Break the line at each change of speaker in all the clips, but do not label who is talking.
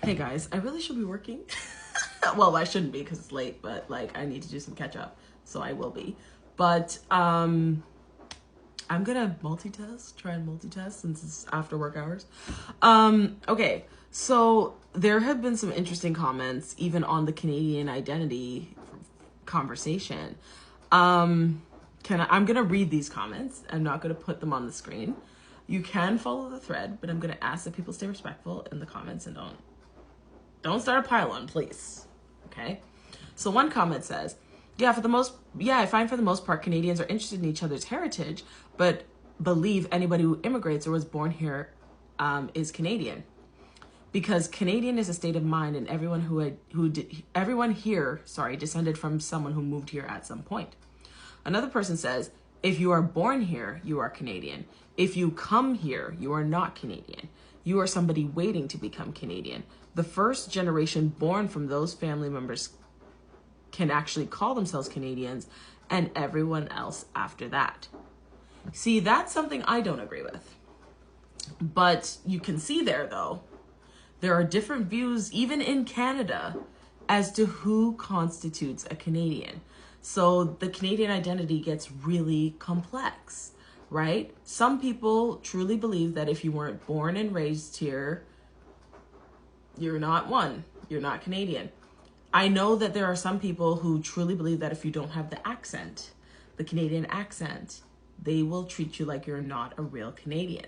Hey guys, I really should be working. Well, I shouldn't be because it's late, but like I need to do some catch up, so I will be. But I'm gonna try and multitask since it's after work hours. Okay, so there have been some interesting comments even on the Canadian identity conversation. I'm gonna read these comments. I'm not gonna put them on the screen. You can follow the thread, but I'm gonna ask that people stay respectful in the comments and don't start a pile-on, please. Okay? So one comment says, I find for the most part Canadians are interested in each other's heritage, but believe anybody who immigrates or was born here is Canadian. Because Canadian is a state of mind, and everyone here descended from someone who moved here at some point. Another person says, if you are born here, you are Canadian. If you come here, you are not Canadian. You are somebody waiting to become Canadian. The first generation born from those family members can actually call themselves Canadians, and everyone else after that. See, that's something I don't agree with. But you can see there, though, there are different views, even in Canada, as to who constitutes a Canadian. So the Canadian identity gets really complex, right? Some people truly believe that if you weren't born and raised here, you're not Canadian. I know that there are some people who truly believe that if you don't have the accent, the Canadian accent, they will treat you like you're not a real Canadian,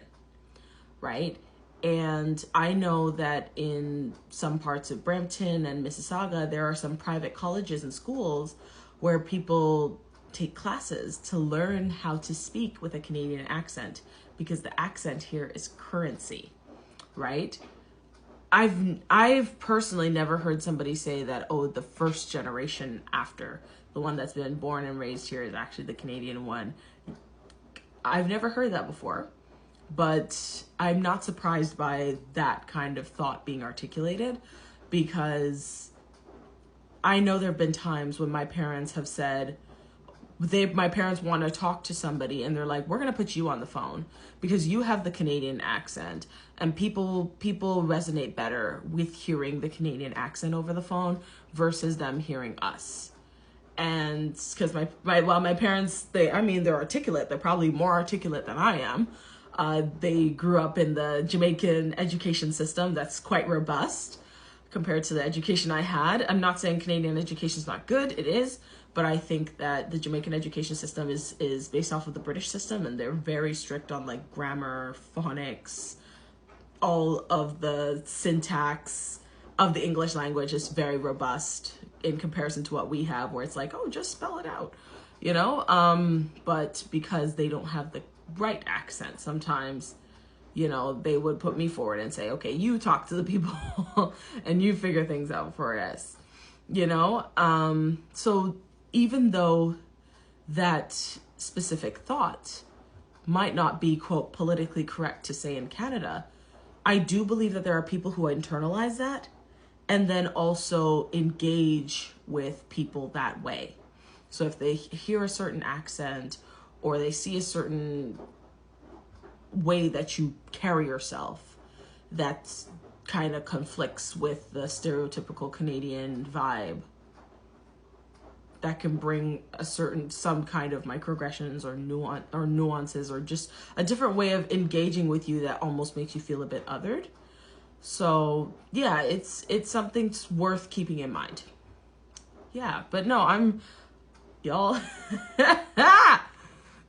right? And I know that in some parts of Brampton and Mississauga, there are some private colleges and schools where people take classes to learn how to speak with a Canadian accent, because the accent here is currency, right? I've personally never heard somebody say that, oh, the first generation after, the one that's been born and raised here, is actually the Canadian one. I've never heard that before, but I'm not surprised by that kind of thought being articulated, because I know there have been times when my parents have said, my parents want to talk to somebody and they're like, we're going to put you on the phone because you have the Canadian accent, and people resonate better with hearing the Canadian accent over the phone versus them hearing us. And because my parents, they're articulate. They're probably more articulate than I am. They grew up in the Jamaican education system that's quite robust compared to the education I had. I'm not saying Canadian education is not good. It is. But I think that the Jamaican education system is based off of the British system, and they're very strict on like grammar, phonics, all of the syntax of the English language is very robust in comparison to what we have, where it's like, oh, just spell it out, you know? But because they don't have the right accent, sometimes, you know, they would put me forward and say, okay, you talk to the people and you figure things out for us, you know? So even though that specific thought might not be, quote, politically correct to say in Canada, I do believe that there are people who internalize that and then also engage with people that way. So if they hear a certain accent or they see a certain way that you carry yourself that kind of conflicts with the stereotypical Canadian vibe, that can bring some kind of microaggressions or nuances or just a different way of engaging with you that almost makes you feel a bit othered. So yeah, it's something worth keeping in mind. Yeah, but no, y'all,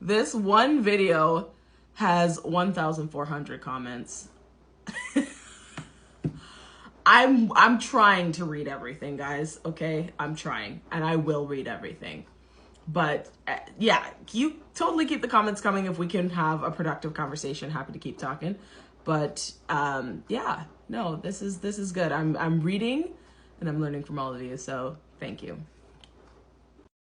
this one video has 1,400 comments. I'm trying to read everything, guys, okay? I'm trying, and I will read everything. But yeah, you totally keep the comments coming if we can have a productive conversation. Happy to keep talking. But yeah, no, this is good. I'm reading and I'm learning from all of you, so thank you.